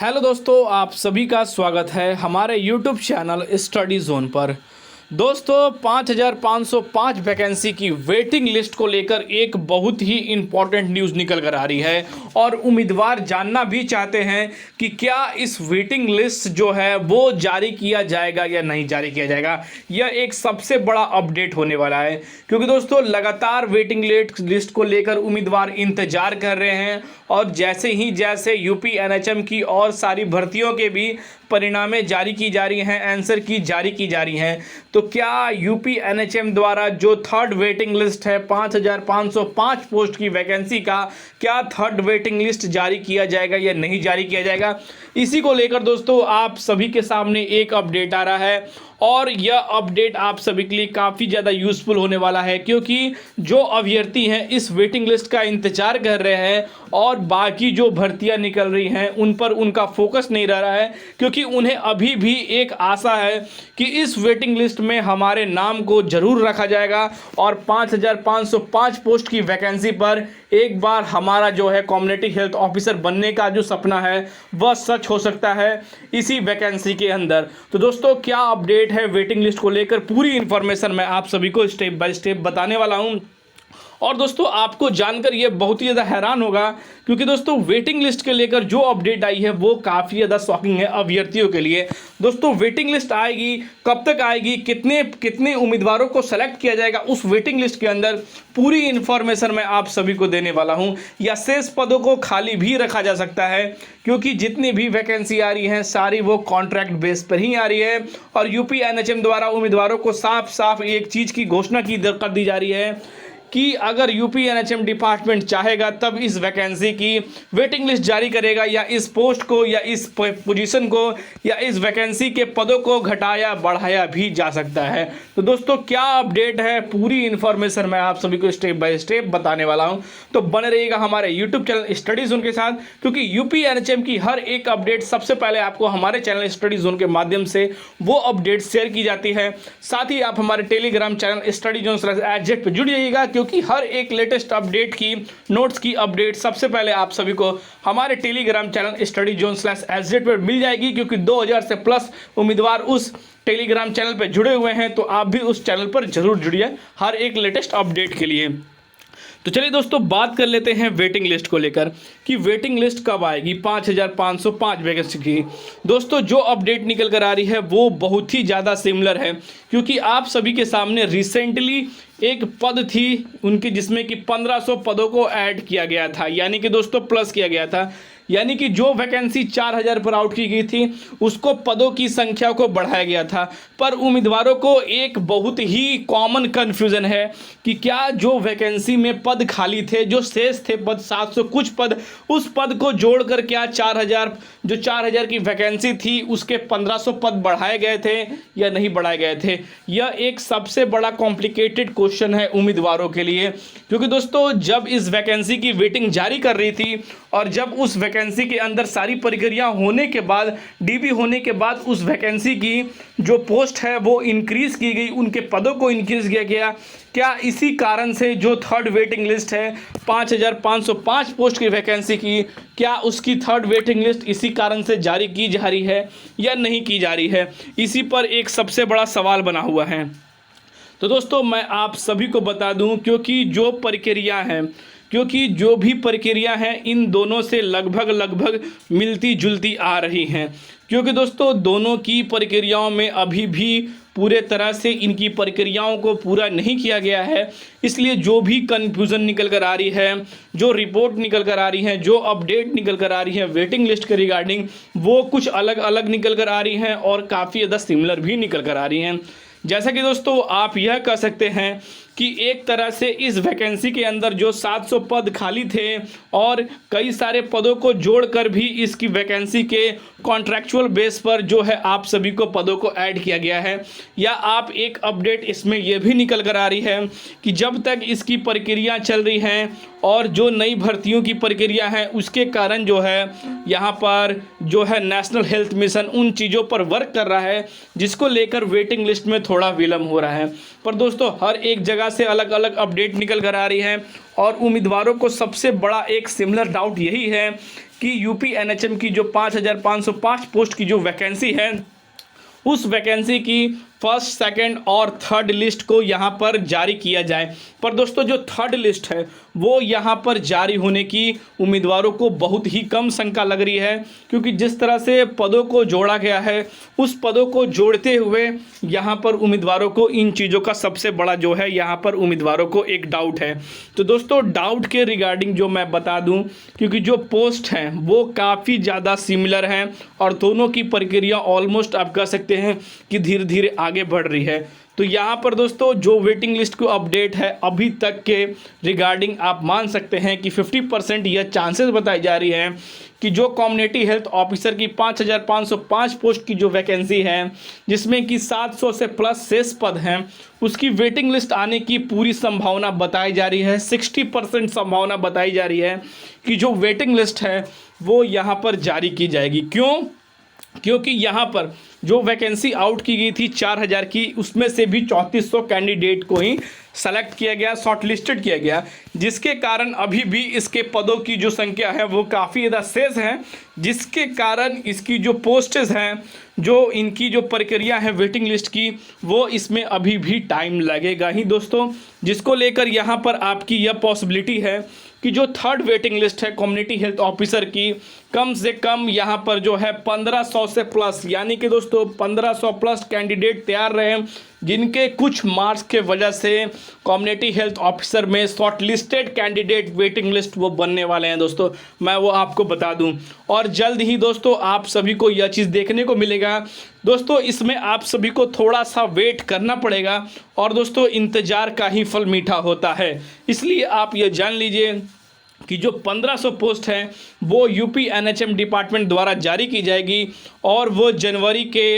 Hello दोस्तों, आप सभी का स्वागत है हमारे यूट्यूब चैनल स्टडी जोन पर। दोस्तों 5,505 वैकेंसी की वेटिंग लिस्ट को लेकर एक बहुत ही इम्पॉर्टेंट न्यूज़ निकल कर आ रही है और उम्मीदवार जानना भी चाहते हैं कि क्या इस वेटिंग लिस्ट जो है वो जारी किया जाएगा या नहीं जारी किया जाएगा। यह एक सबसे बड़ा अपडेट होने वाला है क्योंकि दोस्तों लगातार वेटिंग लिस्ट को लेकर उम्मीदवार इंतजार कर रहे हैं और जैसे यूपी एनएचएम की और सारी भर्तियों के भी परिणामें जारी की जा रही हैं, आंसर की जारी की जा रही हैं, तो क्या यूपी एनएचएम द्वारा जो थर्ड वेटिंग लिस्ट है 5,505 पोस्ट की वैकेंसी का, क्या थर्ड वेटिंग लिस्ट जारी किया जाएगा या नहीं जारी किया जाएगा। इसी को लेकर दोस्तों आप सभी के सामने एक अपडेट आ रहा है और यह अपडेट आप सभी के लिए काफ़ी ज़्यादा यूज़फुल होने वाला है क्योंकि जो अभ्यर्थी हैं इस वेटिंग लिस्ट का इंतजार कर रहे हैं और बाकी जो भर्तियां निकल रही हैं उन पर उनका फोकस नहीं रह रहा है क्योंकि उन्हें अभी भी एक आशा है कि इस वेटिंग लिस्ट में हमारे नाम को ज़रूर रखा जाएगा और 5,505 पोस्ट की वैकेंसी पर एक बार हमारा जो है कम्युनिटी हेल्थ ऑफिसर बनने का जो सपना है वह सच हो सकता है इसी वैकेंसी के अंदर। तो दोस्तों क्या अपडेट है वेटिंग लिस्ट को लेकर, पूरी इन्फॉर्मेशन मैं आप सभी को स्टेप बाय स्टेप बताने वाला हूं। और दोस्तों आपको जानकर ये बहुत ही ज़्यादा हैरान होगा क्योंकि दोस्तों वेटिंग लिस्ट के लेकर जो अपडेट आई है वो काफ़ी ज़्यादा शॉकिंग है अभ्यर्थियों के लिए। दोस्तों वेटिंग लिस्ट आएगी, कब तक आएगी, कितने कितने उम्मीदवारों को सेलेक्ट किया जाएगा उस वेटिंग लिस्ट के अंदर, पूरी इन्फॉर्मेशन मैं आप सभी को देने वाला हूँ। या शेष पदों को खाली भी रखा जा सकता है क्योंकि जितनी भी वैकेंसी आ रही हैं सारी वो कॉन्ट्रैक्ट बेस पर ही आ रही है और यूपी एनएचएम द्वारा उम्मीदवारों को साफ साफ एक चीज़ की घोषणा कर दी जा रही है कि अगर यूपी एनएचएम डिपार्टमेंट चाहेगा तब इस वैकेंसी की वेटिंग लिस्ट जारी करेगा या इस पोस्ट को या इस पोजीशन को या इस वैकेंसी के पदों को घटाया बढ़ाया भी जा सकता है। तो दोस्तों क्या अपडेट है, पूरी इन्फॉर्मेशन मैं आप सभी को स्टेप बाय स्टेप बताने वाला हूं, तो बने रहिएगा हमारे यूट्यूब चैनल स्टडी जोन के साथ क्योंकि यूपी एनएचएम की हर एक अपडेट सबसे पहले आपको हमारे चैनल स्टडी जोन के माध्यम से वो अपडेट शेयर की जाती है। साथ ही आप हमारे टेलीग्राम चैनल स्टडी जोन /@पर जुड़ जाइएगा क्योंकि हर एक लेटेस्ट अपडेट की नोट्स की अपडेट सबसे पहले आप सभी को हमारे टेलीग्राम चैनल स्टडी जोन /@पर मिल जाएगी क्योंकि 2000 से प्लस उम्मीदवार उस टेलीग्राम चैनल पर जुड़े हुए हैं, तो आप भी उस चैनल पर जरूर जुड़िए हर एक लेटेस्ट अपडेट के लिए। तो चलिए दोस्तों बात कर लेते हैं वेटिंग लिस्ट को लेकर कि वेटिंग लिस्ट कब आएगी 5,505 वैकेंसी की। दोस्तों जो अपडेट निकल कर आ रही है वो बहुत ही ज़्यादा सिमिलर है क्योंकि आप सभी के सामने रिसेंटली एक पद थी उनकी जिसमें कि 1500 पदों को ऐड किया गया था, यानी कि दोस्तों प्लस किया गया था, यानी कि जो वैकेंसी 4,000 पर आउट की गई थी उसको पदों की संख्या को बढ़ाया गया था। पर उम्मीदवारों को एक बहुत ही कॉमन कन्फ्यूज़न है कि क्या जो वैकेंसी में पद खाली थे, जो शेष थे पद 700 कुछ पद, उस पद को जोड़कर क्या 4,000 की वैकेंसी थी उसके 1500 पद बढ़ाए गए थे या नहीं बढ़ाए गए थे। यह एक सबसे बड़ा कॉम्प्लिकेटेड क्वेश्चन है उम्मीदवारों के लिए क्योंकि दोस्तों जब इस वैकेंसी की वेटिंग जारी कर रही थी और जब उस वैकेंसी के अंदर सारी प्रक्रिया होने के बाद, डीबी होने के बाद उस वैकेंसी की जो पोस्ट है वो इंक्रीज़ की गई, उनके पदों को इंक्रीज़ किया गया। क्या इसी कारण से जो थर्ड वेटिंग लिस्ट है 5,505 पोस्ट की वैकेंसी की, क्या उसकी थर्ड वेटिंग लिस्ट इसी कारण से जारी की जा रही है या नहीं की जा रही है, इसी पर एक सबसे बड़ा सवाल बना हुआ है। तो दोस्तों मैं आप सभी को बता दूं क्योंकि जो भी प्रक्रिया हैं इन दोनों से लगभग मिलती जुलती आ रही हैं क्योंकि दोस्तों दोनों की प्रक्रियाओं में अभी भी पूरे तरह से इनकी प्रक्रियाओं को पूरा नहीं किया गया है। इसलिए जो भी कन्फ्यूज़न निकल कर आ रही है, जो रिपोर्ट निकल कर आ रही है, जो अपडेट निकल कर आ रही है वेटिंग लिस्ट के रिगार्डिंग, वो कुछ अलग अलग निकल कर आ रही हैं और काफ़ी ज़्यादा सिमिलर भी निकल कर आ रही हैं। जैसा कि दोस्तों आप यह कह सकते हैं कि एक तरह से इस वैकेंसी के अंदर जो 700 पद खाली थे और कई सारे पदों को जोड़कर भी इसकी वैकेंसी के कॉन्ट्रैक्चुअल बेस पर जो है आप सभी को पदों को ऐड किया गया है। या आप एक अपडेट इसमें यह भी निकल कर आ रही है कि जब तक इसकी प्रक्रिया चल रही हैं और जो नई भर्तियों की प्रक्रिया है उसके कारण जो है यहाँ पर जो है नेशनल हेल्थ मिशन उन चीज़ों पर वर्क कर रहा है जिसको लेकर वेटिंग लिस्ट में थोड़ा विलम्ब हो रहा है। पर दोस्तों हर एक जगह से अलग अलग अपडेट निकल कर आ रही है और उम्मीदवारों को सबसे बड़ा एक सिमिलर डाउट यही है कि यूपी एनएचएम की जो 5505 पोस्ट की जो वैकेंसी है, उस वैकेंसी की फर्स्ट, सेकंड और थर्ड लिस्ट को यहाँ पर जारी किया जाए। पर दोस्तों जो थर्ड लिस्ट है वो यहाँ पर जारी होने की उम्मीदवारों को बहुत ही कम शंका लग रही है, क्योंकि जिस तरह से पदों को जोड़ा गया है उस पदों को जोड़ते हुए यहाँ पर उम्मीदवारों को इन चीज़ों का सबसे बड़ा जो है यहाँ पर उम्मीदवारों को एक डाउट है। तो दोस्तों डाउट के रिगार्डिंग जो मैं बता दूँ, क्योंकि जो पोस्ट हैं वो काफ़ी ज़्यादा सिमिलर हैं और दोनों की प्रक्रिया ऑलमोस्ट आप कह सकते हैं कि धीरे धीरे आगे बढ़ रही है। तो यहाँ पर दोस्तों जो वेटिंग लिस्ट को अपडेट है अभी तक के रिगार्डिंग आप मान सकते हैं कि 50% यह चांसेस बताई जा रही है कि जो कम्युनिटी हेल्थ ऑफिसर की 5505 पोस्ट की जो वैकेंसी है, जिसमें कि 700 से प्लस शेष पद हैं, उसकी वेटिंग लिस्ट आने की पूरी संभावना बताई जा रही है। 60% संभावना बताई जा रही है कि जो वेटिंग लिस्ट है वो यहाँ पर जारी की जाएगी। क्योंकि यहाँ पर जो वैकेंसी आउट की गई थी 4000 की, उसमें से भी 3400 कैंडिडेट को ही सेलेक्ट किया गया, शॉर्टलिस्टेड किया गया, जिसके कारण अभी भी इसके पदों की जो संख्या है वो काफ़ी ज़्यादा शेष है, जिसके कारण इसकी जो पोस्टेज हैं, जो इनकी जो प्रक्रिया है वेटिंग लिस्ट की, वो इसमें अभी भी टाइम लगेगा ही दोस्तों। जिसको लेकर यहाँ पर आपकी यह पॉसिबिलिटी है कि जो थर्ड वेटिंग लिस्ट है कम्युनिटी हेल्थ ऑफिसर की, कम से कम यहाँ पर जो है 1500 से प्लस, यानी कि दोस्तों 1500 प्लस कैंडिडेट तैयार रहे, जिनके कुछ मार्क्स के वजह से कम्युनिटी हेल्थ ऑफिसर में शॉर्टलिस्टेड कैंडिडेट वेटिंग लिस्ट वो बनने वाले हैं दोस्तों, मैं वो आपको बता दूं। और जल्द ही दोस्तों आप सभी को यह चीज़ देखने को मिलेगा दोस्तों। इसमें आप सभी को थोड़ा सा वेट करना पड़ेगा और दोस्तों इंतज़ार का ही फल मीठा होता है। इसलिए आप ये जान लीजिए कि जो 1500 पोस्ट हैं वो यूपी एनएचएम डिपार्टमेंट द्वारा जारी की जाएगी और वो जनवरी के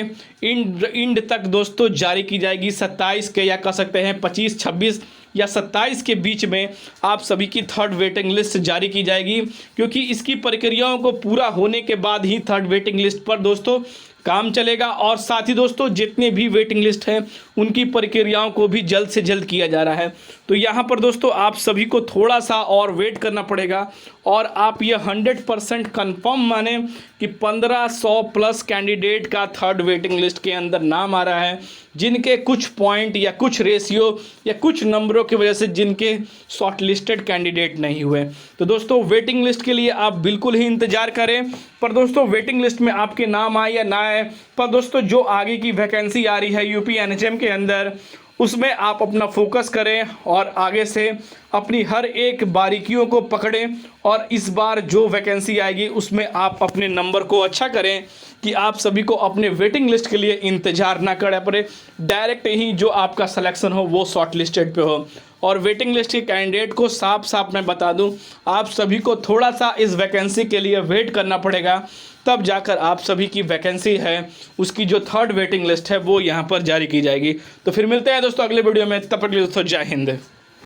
इंड तक दोस्तों जारी की जाएगी। 27 के या कह सकते हैं 25, 26 या 27 के बीच में आप सभी की थर्ड वेटिंग लिस्ट जारी की जाएगी, क्योंकि इसकी प्रक्रियाओं को पूरा होने के बाद ही थर्ड वेटिंग लिस्ट पर दोस्तों काम चलेगा। और साथ ही दोस्तों जितने भी वेटिंग लिस्ट हैं उनकी प्रक्रियाओं को भी जल्द से जल्द किया जा रहा है। तो यहाँ पर दोस्तों आप सभी को थोड़ा सा और वेट करना पड़ेगा और आप ये 100% कन्फर्म माने कि 1500 प्लस कैंडिडेट का थर्ड वेटिंग लिस्ट के अंदर नाम आ रहा है, जिनके कुछ पॉइंट या कुछ रेशियो या कुछ नंबरों की वजह से जिनके शॉर्टलिस्टेड कैंडिडेट नहीं हुए। तो दोस्तों वेटिंग लिस्ट के लिए आप बिल्कुल ही इंतज़ार करें। पर दोस्तों वेटिंग लिस्ट में आपके नाम आए या ना आए, पर दोस्तों जो आगे की वैकेंसी आ रही है यूपी एनएचएम के अंदर, उसमें आप अपना फोकस करें और आगे से अपनी हर एक बारीकियों को पकड़ें और इस बार जो वैकेंसी आएगी उसमें आप अपने नंबर को अच्छा करें कि आप सभी को अपने वेटिंग लिस्ट के लिए इंतज़ार ना करना पड़े, डायरेक्ट ही जो आपका सिलेक्शन हो वो शॉर्ट लिस्टेड पे हो। और वेटिंग लिस्ट के कैंडिडेट को साफ साफ मैं बता दूं, आप सभी को थोड़ा सा इस वैकेंसी के लिए वेट करना पड़ेगा, तब जाकर आप सभी की वैकेंसी है उसकी जो थर्ड वेटिंग लिस्ट है वो यहाँ पर जारी की जाएगी। तो फिर मिलते हैं दोस्तों अगले वीडियो में, तब तक के लिए दोस्तों जय हिंद।